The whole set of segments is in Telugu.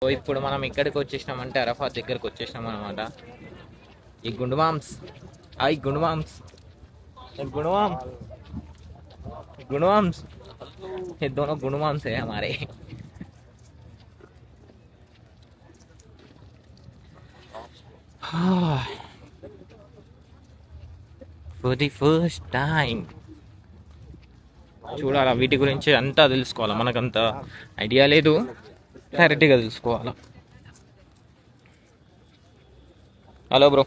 సో ఇప్పుడు మనం ఇక్కడికి వచ్చేసినామంటే అరఫాత్ దగ్గరకు వచ్చేసినాం అనమాట. ఈ గుండుమామ్స్ గుండుమామ్స్ गुणवाम गुणवाम्स ये दोनों गुणवाम्स है हमारे. For the first time చూడాలా వీటి గురించి అంతా తెలుసుకోవాలా. మనకంత ఐడియా లేదు, క్లారిటీగా తెలుసుకోవాలా. Hello bro,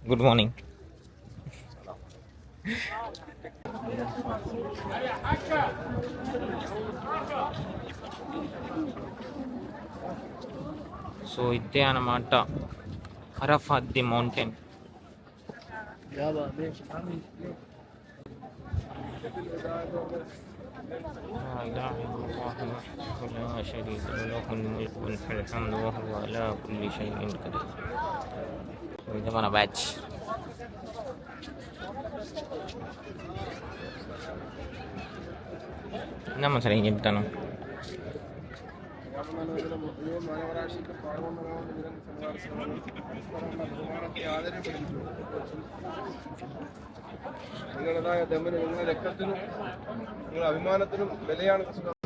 good morning. So ఇదే అన్నమాట అరఫాత్ ది మౌంటైన్. ఇది మన బ్యాచ్. నమ్మా సరే ఏం చెప్తాను.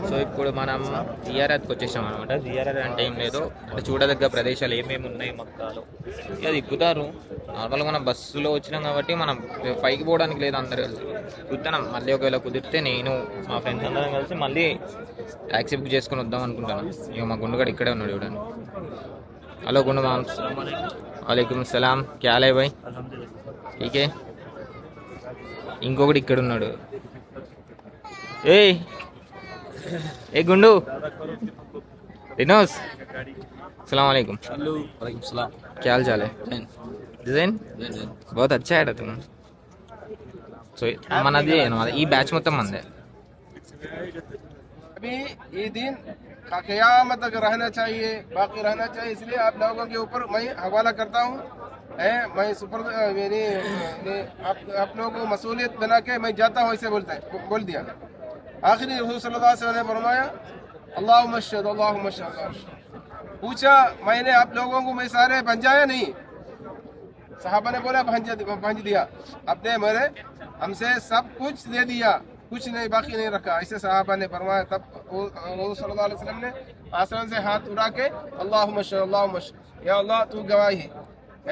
సో ఇప్పుడు మనం జియారత్కి వచ్చేసాం అనమాట. జియారత్ అంటే ఏం లేదు, అంటే చూడదగ్గ ప్రదేశాలు ఏమేమి ఉన్నాయి మక్కాలో అది ఎక్కుతారు. నార్మల్గా మనం బస్సులో వచ్చినాం కాబట్టి మనం పైకి పోవడానికి లేదు, అందరు కలిసి చూద్దాం. మళ్ళీ ఒకవేళ కుదిరితే నేను మా ఫ్రెండ్స్ అందరం కలిసి మళ్ళీ ట్యాక్సీ బుక్ చేసుకుని వద్దాం అనుకుంటాను. ఇక మా గుండుగాడు ఇక్కడే ఉన్నాడు చూడండి. హలో గుండు మామ్స్, వాలేకుమ్ సలాం, క్యా హై భాయ్? ఠీకే. ఇంకొకటి ఇక్కడ ఉన్నాడు. ఏ గుండు रिनोस, अस्सलाम वालेकुम. वालेकुम सलाम. क्या हाल चाल है? डिजाइन बहुत अच्छा है तुम. సో మనది ఈ బ్యాచ్ మొత్తం మందే. अभी ये दिन का क़यामत तक रहना चाहिए, बाकी रहना चाहिए, इसलिए आप लोगों के ऊपर मैं हवाला करता हूँ. मैं सुपर आप लोगों को मसूलियत बना के मैं जाता हूँ, ऐसे बोल दिया. आखिरी रसूल सल्लल्लाहु अलैहि वसल्लम ने फरमाया अल्लाहुम्मा शहद अल्लाहुम्मा शहद. पूछा मैंने आप लोगों को मैं सारे भंजाया नहीं? सहाबा ने बोला भंज दिया. आपने मेरे हमसे सब कुछ दे दिया, कुछ नहीं बाकी नहीं रखा, ऐसे सहाबा ने फरमाया. तब रसूल सल्लल्लाहु अलैहि वसल्लम ने आसमान से हाथ उठा के अल्लाहुम्मा शहद अल्लाहुम्मा शहद, या अल्लाह तू गवाही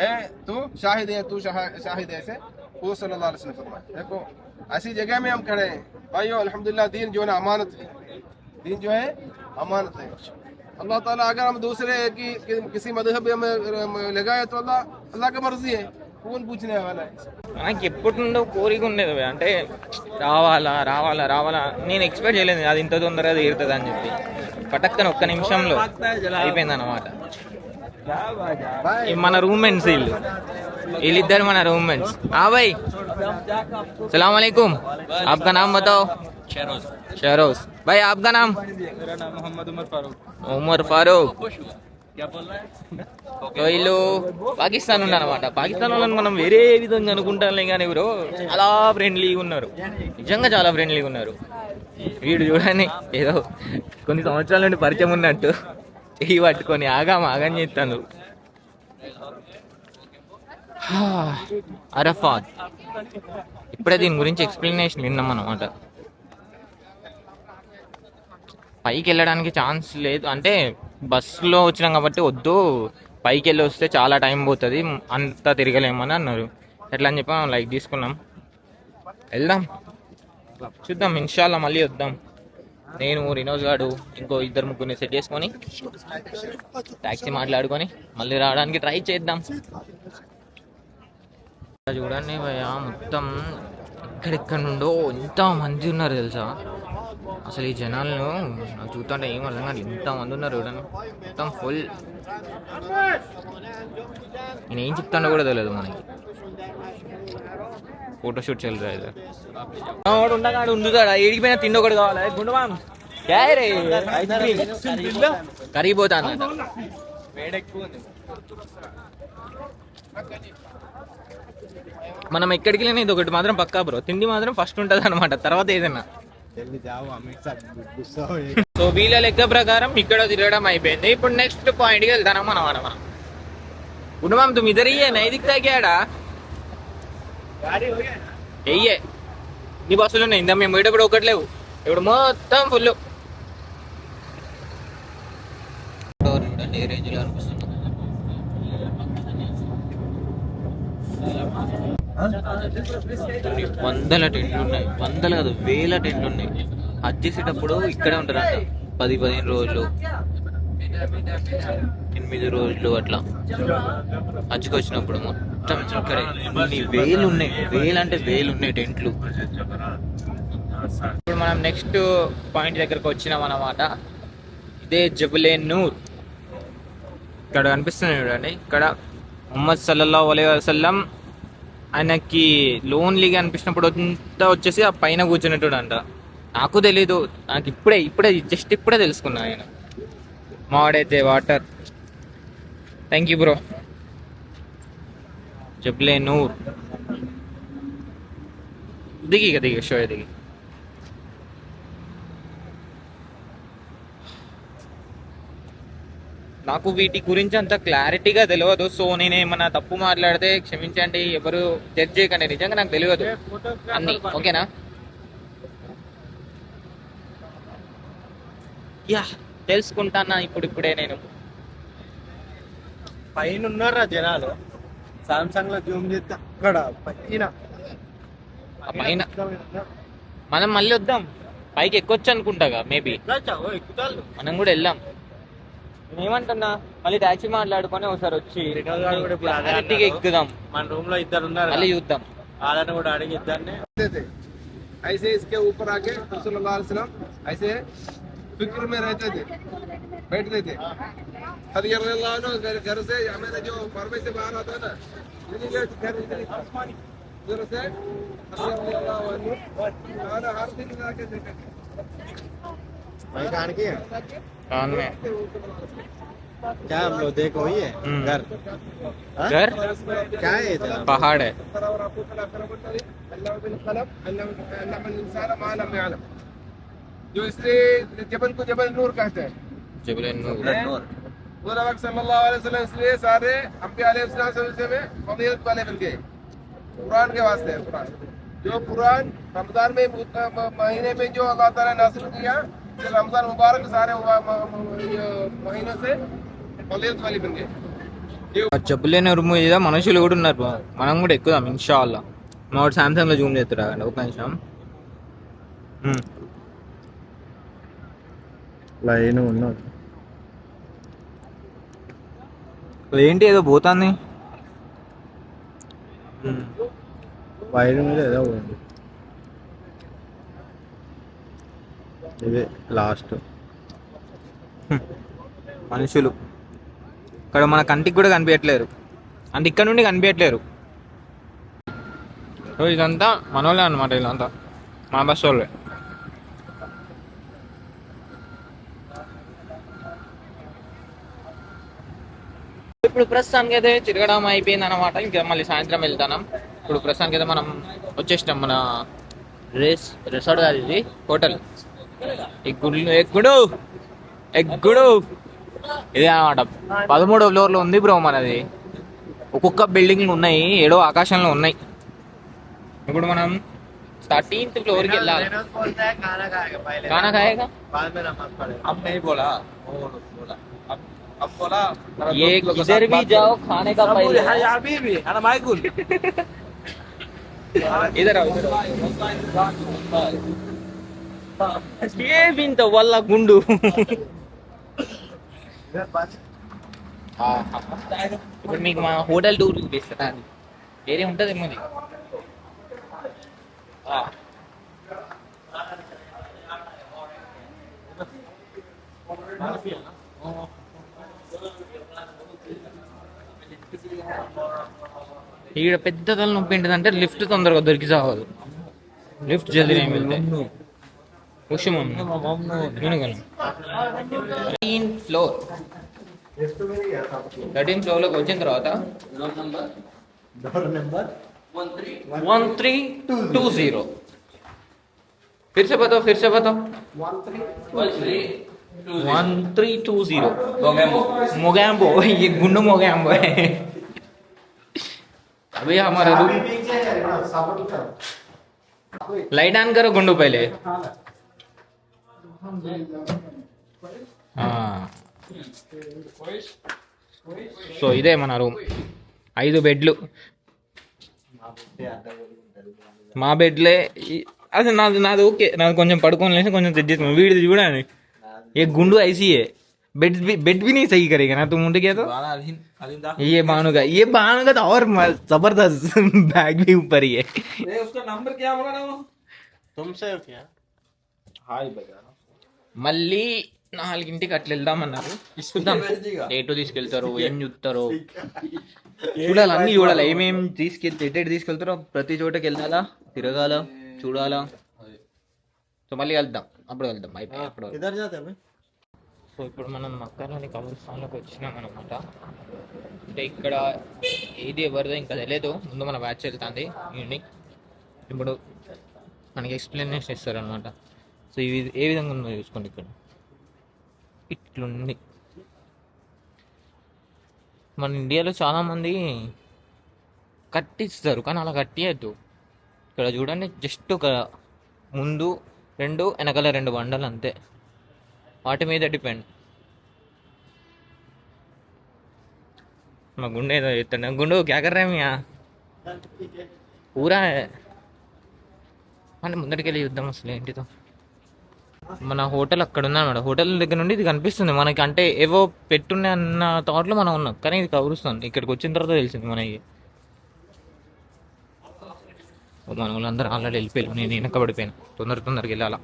है, तू शाहिद है, तू शाहिद है, ऐसे रसूल सल्लल्लाहु अलैहि वसल्लम ने फरमाया. देखो ऐसी जगह में हम खड़े हैं भाइयों. अल्हम्दुलिल्लाह दीन जो है ना अमानत है, दीन जो है अमानत है. अल्लाह ताला अगर हम दूसरे की किसी मजहब में लगाए तो अल्लाह का मर्जी है, कौन पूछने वाला है. నాకు ఎప్పటి నుండో కోరిక ఉండేది అంటే రావాలా రావాలా రావాలా. నేను ఎక్స్పెక్ట్ చేయలేదు అది ఇంత తొందరగా తీరుతుంది అని చెప్పి. పటక్కన ఒక్క నిమిషంలో అయిపోయింది అన్నమాట. మన రూమ్మేట్స్ వీళ్ళిద్దరు మన రూమ్మేట్స్. భాయ్ सलाम वालेकुम, आपका नाम बताओ? शहरोज. भाई आपका नाम? मेरा नाम मोहम्मद उमर फारूक. వీళ్ళు పాకిస్తాన్ ఉన్నారన్నమాట. పాకిస్తాన్ వాళ్ళని మనం వేరే విధంగా అనుకుంటాంలే కానీ ఎవరో చాలా ఫ్రెండ్లీగా ఉన్నారు, నిజంగా చాలా ఫ్రెండ్లీగా ఉన్నారు. వీడు చూడని ఏదో కొన్ని సంవత్సరాల నుండి పరిచయం ఉన్నట్టు చెయ్యి పట్టుకొని ఆగం చేస్తాను. అరఫాత్ ఇప్పుడే దీని గురించి ఎక్స్ప్లెనేషన్ విన్నాం అన్నమాట. పైకి వెళ్ళడానికి ఛాన్స్ లేదు, అంటే బస్సులో వచ్చినాం కాబట్టి వద్దు, పైకి వెళ్ళి వస్తే చాలా టైం పోతుంది, అంతా తిరగలేమని అన్నారు. ఎట్లా అని చెప్పి మనం లైక్ తీసుకున్నాం. వెళ్దాం, చూద్దాం, ఇన్షాల్లా మళ్ళీ వద్దాం. నేను రినోజ్ గాడు ఇంకో ఇద్దరు ముగ్గురిని సెట్ చేసుకొని ట్యాక్సీ మాట్లాడుకొని మళ్ళీ రావడానికి ట్రై చేద్దాం. చూడండి భయ్యా, మొత్తం ఎక్కడెక్కడ నుండో ఎంత మంది ఉన్నారు తెలుసా. అసలు ఈ జనాలను నాకు చూస్తుంటే ఏం అర్థం కాదు, ఇంతమంది ఉన్నారు చూడండి, మొత్తం ఫుల్. నేను ఏం చెప్తానో కూడా తెలియదు మనకి. ఫోటోషూట్ చెల్లిదా వాడు ఉండగాడు ఉండుతాడా, ఏడిపోయినా తిండొకటి కావాలి. గుండమా కరిగిపోతాను. మనం ఎక్కడికి వెళ్ళినా ఇది ఒకటి మాత్రం పక్కా బ్రో, తిండి మాత్రం ఫస్ట్ ఉంటుంది అనమాట, తర్వాత ఏదైనా. जल्दी जाओ अमित साहब गुस्सा हो సో వీళ్ళ లెక్క ప్రకారం ఇక్కడ తిరగడం అయిపోయింది. ఇప్పుడు నెక్స్ట్ పాయింట్కి వెళ్తాను మనం అనమాట. ఇప్పుడు మనం तुम इधर ही है नहीं दिखता क्या ఎయ్యే నీ బస్సులు ఉన్నాయి. ఇందా మేము పోయేటప్పుడు ఒకటి లేవు, ఇప్పుడు మొత్తం ఫుల్. ఏ రేంజ్లో అనిపిస్తుంది. వందల టెంట్లు ఉన్నాయి, వందలు కాదు వేల టెంట్లు ఉన్నాయి. హజ్ చేసేటప్పుడు ఇక్కడే ఉంటారంట 10-15 రోజులు, 8 రోజులు అట్లా. హజ్కి వచ్చినప్పుడు మొత్తం ఇక్కడే ఇన్ని వేలు ఉన్నాయి, వేలు అంటే వేలు ఉన్నాయి టెంట్లు. ఇప్పుడు మనం నెక్స్ట్ పాయింట్ దగ్గరకు వచ్చినాం అన్నమాట. ఇదే జబలే నూర్. ఇక్కడ కనిపిస్తుంది చూడండి. ఇక్కడ ముహమ్మద్ సల్లల్లాహు అలైహి వసల్లం ఆయనకి లోన్లీగా అనిపించినప్పుడు అంతా వచ్చేసి ఆ పైన కూర్చున్నట్టు అంట. నాకు తెలీదు, నాకు ఇప్పుడే జస్ట్ ఇప్పుడే తెలుసుకున్నా. ఆయన మావాడైతే వాటర్. Thank you bro. జబలే నూర్ దిగి షో దిగి. నాకు వీటి గురించి అంత క్లారిటీగా తెలియదు. సో నేను ఏమన్నా తప్పు మాట్లాడితే క్షమించండి, ఎవరు జడ్జ్ చేయకండి. నిజంగా నాకు తెలియదు అన్ని. ఓకేనా? యా తెలుసుకుంటానా ఇప్పుడే నేను. పైన ఉన్నారా జనాలు. సామ్సంగ్ లో జూమ్ చేస్తే అక్కడ పైన మనం మళ్ళీ వద్దాం. పైకి ఎక్కొచ్చు అనుకుంటాగా మేబీ. మనం కూడా వెళ్దాం. ఏమంటున్నా మళ్ళీ టాక్సీ మాట్లాడుకొని ఒకసారి వచ్చి క్లారిటీగా ఎక్కుదాం. మన రూమ్ లో ఇద్దరు ఉన్నారు, మళ్ళీ చూద్దాం. వాళ్ళని కూడా అడిగి ఇద్దరిని. ऐसे इसके ऊपर आके सल्लल्लाहु अलैहि वसल्लम ऐसे फिक्र में रहते थे, बैठते थे. खदीजा रज़ियल्लाहु अन्हा घर से हमें जो फरमे से बाहर आता ना, घर उधर से खदीजा रज़ियल्लाहु अन्हा हर दिन आके देखते थे. भाई कान की है कान में क्या हम लोग देखो वही है घर. घर क्या है इधर? पहाड़ है. जो इसलिए जबल को जबल नूर कहते हैं. जबल नूर. पूरा वक्त सल्लल्लाहु अलैहि वसल्लम इसलिए सारे अंबिया अलैहिस्सलाम में फजीलत वाले बन गए कुरान के वास्ते. कुरान जो कुरान रमजान में महीने में जो अल्लाह ताला नाज़िल किया, रमजान मुबारक सारे महीनों से फजीलत वाली बन गए. జబలే నూర్ మీద మనుషులు కూడా ఉన్నారు. మనం కూడా ఎక్కుదాం ఇన్షాల్లా. మావాడు సామ్సంగ్ లో జూమ్ చేస్తాడు. ఒక నిమిషం. లైన్ ఉన్నాడు. ఏంటి ఏదో పోతాంది. వైర్ మీద ఏదో ఉంది. ఇదే లాస్ట్. మనుషులు ఇక్కడ మన కంటికి కూడా కనిపించట్లేరు, అంటే ఇక్కడ నుండి కనిపించట్లేరు. సో ఇదంతా మనోళ్ళే అనమాట. ఇదంతా మా బస్ వాళ్ళే. ఇప్పుడు ప్రస్తుతానికి అయితే తిరగడం అయిపోయింది అనమాట. ఇంకా మళ్ళీ సాయంత్రం వెళ్తాం. ఇప్పుడు ప్రస్తుతానికి అయితే మనం వచ్చేసినాం మన రిసార్ట్ కాదు, ఇది హోటల్. ఎగ్గుడు ఇదే అనమాట. 13వ ఫ్లోర్లో ఉంది బ్రో మనది. ఒక్కొక్క బిల్డింగ్లు ఉన్నాయి, 7వ ఆకాశంలో ఉన్నాయి. ఇప్పుడు మనం 13th ఫ్లోర్కి వెళ్ళాలి. खाना खाएगा अब नहीं बोला अब बोला ये किधर भी जाओ खाने का पहले हबीबी انا ما يقول इधर आओ. ये बिंत वल्ला गुंडू. ఇప్పుడు మీకు మా హోటల్ టూర్ చూపిస్తాను. అది వేరే ఉంటుంది ఏమో. ఇక్కడ పెద్ద తలనొప్పి ఏంటిదంటే లిఫ్ట్ తొందరగా దొరికి సాగదు. లిఫ్ట్ జల్దీ ఏమి వెళ్తాయి. 13th ఫ్లోర్లోకి వచ్చిన తర్వాత డోర్ నెంబర్ 1320. फिर से बताओ 1320 मोगैम्बो ये गुंडू मोगैम्बो है अभी हमारा रूम लाइट ऑन करो गुंडू पहले సో ఇదే మన రూమ్ 5 బెడ్లు మా బెడ్లే అది నాది ఓకే నాది కొంచెం పడుకొని లేసి కొంచెం సెట్ చేసుకున్నాను వీడిది చూడండి ये गुंडू ऐसी है बेड भी नहीं सही करेगा ना तुम मुंडे क्या तो ये बानूगा तो और जबरदस्त बैग भी ऊपर ही है उसका नंबर क्या होगा ना वो तुमसे क्या हाय बजा మళ్ళీ 4ంటికి అట్లా వెళ్దామన్నారు చూద్దాం ఎటు తీసుకెళ్తారు ఏం చూస్తారో చూడాలి అన్ని చూడాలి ఏమేం ఎటు తీసుకెళ్తారో ప్రతి చోటకి వెళ్ళాలా తిరగాల చూడాలా సో మళ్ళీ వెళ్దాం అప్పుడు వెళ్దాం అయిపోయి అప్పుడు సో ఇప్పుడు మనం మక్కాలోని కబర్స్థాన్లోకి వచ్చినాం అనమాట అంటే ఇక్కడ ఏది ఎవరిదో ఇంకా తెలియదు ముందు మన బ్యాచ్ వెళ్తుంది ఈవినింగ్ ఇప్పుడు మనకి ఎక్స్ప్లెనేషన్ ఇస్తారనమాట సో ఇవి ఏ విధంగా ఉందో చూసుకోండి ఇక్కడ ఇట్లుంది మన ఇండియాలో చాలామంది కట్టిస్తారు కానీ అలా కట్టియద్దు ఇక్కడ చూడండి జస్ట్ ఒక ముందు 2 వెనకాల 2 బండలు అంతే వాటి మీద డిపెండ్ మా గుండె ఏదో చెప్తాను గుండు క్యా కర్ రహే మియా పూరా మన ముందటికి వెళ్ళి చూద్దాం అసలు ఏంటిదో మన హోటల్ అక్కడ ఉందన్నమాట హోటల్ దగ్గర నుండి ఇది కనిపిస్తుంది మనకి అంటే ఏవో పెట్టున్నాయి అన్న థాట్లో మనం ఉన్నాం కానీ ఇది కవరుస్తుంది ఇక్కడికి వచ్చిన తర్వాత తెలిసింది మనకి మన వాళ్ళందరూ ఆల్రెడీ వెళ్ళిపోయారు నేను వెనకబడిపోయాను తొందరగా వెళ్ళాలా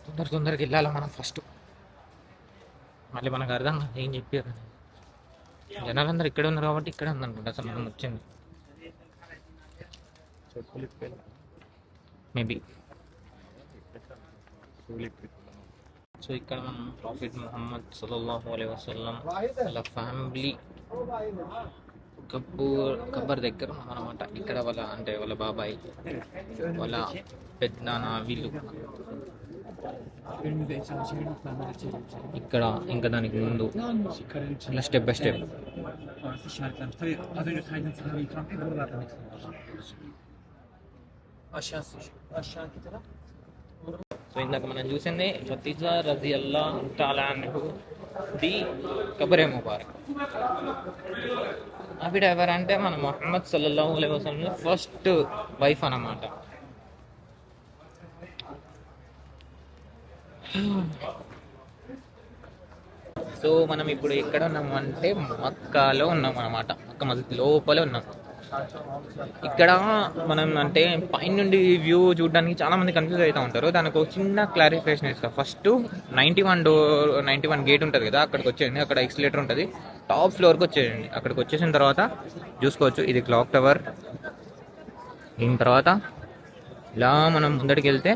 తొందరగా వెళ్ళాలా మనం ఫస్ట్ మళ్ళీ మనకు అర్థం కాదు ఏం చెప్పారు జనాలందరూ ఇక్కడే ఉన్నారు కాబట్టి ఇక్కడే ఉందనుకుంటా అసలు మనం వచ్చింది మేబీ సో ఇక్కడ మనం ప్రాఫిట్ ముహమ్మద్ సల్లల్లాహు అలైహి వసల్లం వాళ్ళ ఫ్యామిలీ కబ్బర్ దగ్గర ఉన్నాం అనమాట ఇక్కడ వాళ్ళ బాబాయ్ వాళ్ళ పెద్దనాన్న వీళ్ళు ఇక్కడ ఇంకా దానికి ముందు ఇలా స్టెప్ బై స్టెప్ సో ఇందాక మనం చూసింది ఖదీజా రజియల్లాహు తఆలా అన్హు ది కబరే ముబారక్ ఆవిడ ఎవరంటే మన ముహమ్మద్ సల్లల్లాహు అలైహి వసల్లం ఫస్ట్ వైఫ్ అన్నమాట సో మనం ఇప్పుడు ఎక్కడ ఉన్నాము అంటే మక్కాలో ఉన్నాం అన్నమాట మక్కా మస్జిద్ లోపలే ఉన్నాం ఇక్కడ మనం అంటే పైన నుండి వ్యూ చూడడానికి చాలా మంది కన్ఫ్యూజ్ అవుతూ ఉంటారు దానికి ఒక చిన్న క్లారిఫికేషన్ ఇస్తాం ఫస్ట్ 91 గేట్ ఉంటుంది కదా అక్కడికి వచ్చేయండి అక్కడ ఎక్సిలేటర్ ఉంటుంది టాప్ ఫ్లోర్కి వచ్చేయండి అక్కడికి వచ్చేసిన తర్వాత చూసుకోవచ్చు ఇది క్లాక్ టవర్ దీని తర్వాత ఇలా మనం ముందడికి వెళ్తే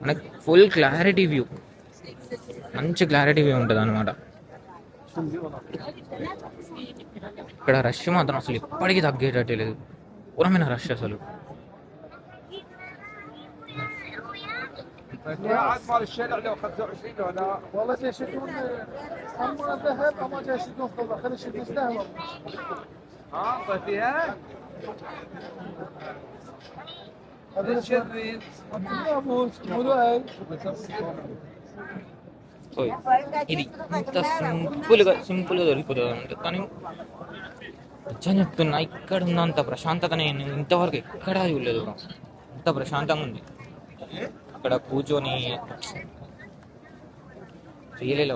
మనకి ఫుల్ క్లారిటీ వ్యూ మంచి క్లారిటీ వ్యూ ఉంటుంది అనమాట ఇక్కడ రష్ మాత్రం అసలు ఎప్పటికీ తగ్గేటట్టే లేదు పూరమైన రష్ అసలు مال الشارع لو 25 ولا والله جاي يشدون اما ذهب اما جاي يشدون فضه خلي يشدون يستهبل فيها هذا الشرير సో ఇది ఇంత సింపుల్గా దొరికిపోతుంది అంటే కానీ నిజం చెప్తున్నా ఇక్కడ ఉన్నంత ప్రశాంతత నేను ఇంతవరకు ఎక్కడా చూడలేదు అంత ప్రశాంతంగా ఉంది అక్కడ కూర్చొని రియల్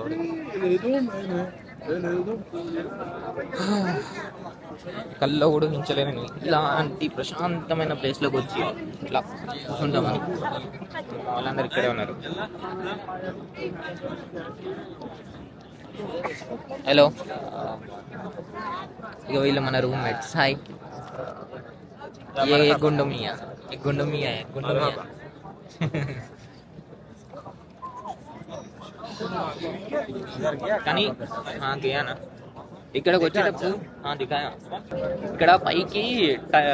కల్లో కూడా ఉంచలేను ఇలాంటి ప్రశాంతమైన ప్లేస్లోకి వచ్చి ఇట్లా కూర్చుంటామని వాళ్ళందరూ ఇక్కడే ఉన్నారు హలో ఇక వీళ్ళు మన రూమ్మేట్స్ హాయ్ గుండమియా కానీ గయానా ఇక్కడికి వచ్చేటప్పుడు ఇక్కడ పైకి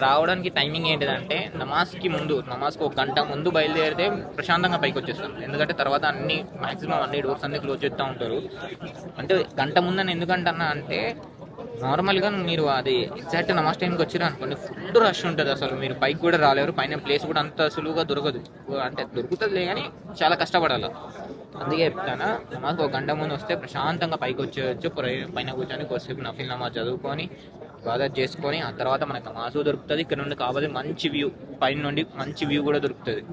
రావడానికి టైమింగ్ ఏంటిదంటే నమాజ్కి ఒక గంట ముందు బయలుదేరితే ప్రశాంతంగా పైకి వచ్చేస్తాం. ఎందుకంటే తర్వాత మాక్సిమం అన్ని డోర్స్ అన్ని క్లోజ్ చేస్తూ ఉంటారు. అంటే గంట ముందని ఎందుకంటున్నా అంటే నార్మల్గా మీరు అది ఎగ్జాక్ట్ నమాజ్ టైంకి వచ్చారు అనుకోండి, ఫుల్ రష్ ఉంటుంది. అసలు మీరు పైకి కూడా రాలేరు, పైన ప్లేస్ కూడా అంత సులువుగా దొరకదు. అంటే దొరుకుతుందిలే కానీ చాలా కష్టపడాలి. అందుకే చెప్తాను, నమాజ్ ఒక గంట ముందు వస్తే ప్రశాంతంగా పైకి వచ్చేయచ్చు. పైన కూర్చొని కొద్దిసేపు నఫిల్ నమాజ్ చదువుకొని ఇబాదత్ చేసుకొని ఆ తర్వాత మనకు నమాజు దొరుకుతుంది. ఇక్కడ నుండి కావాలి మంచి వ్యూ, పైన నుండి మంచి వ్యూ కూడా దొరుకుతుంది.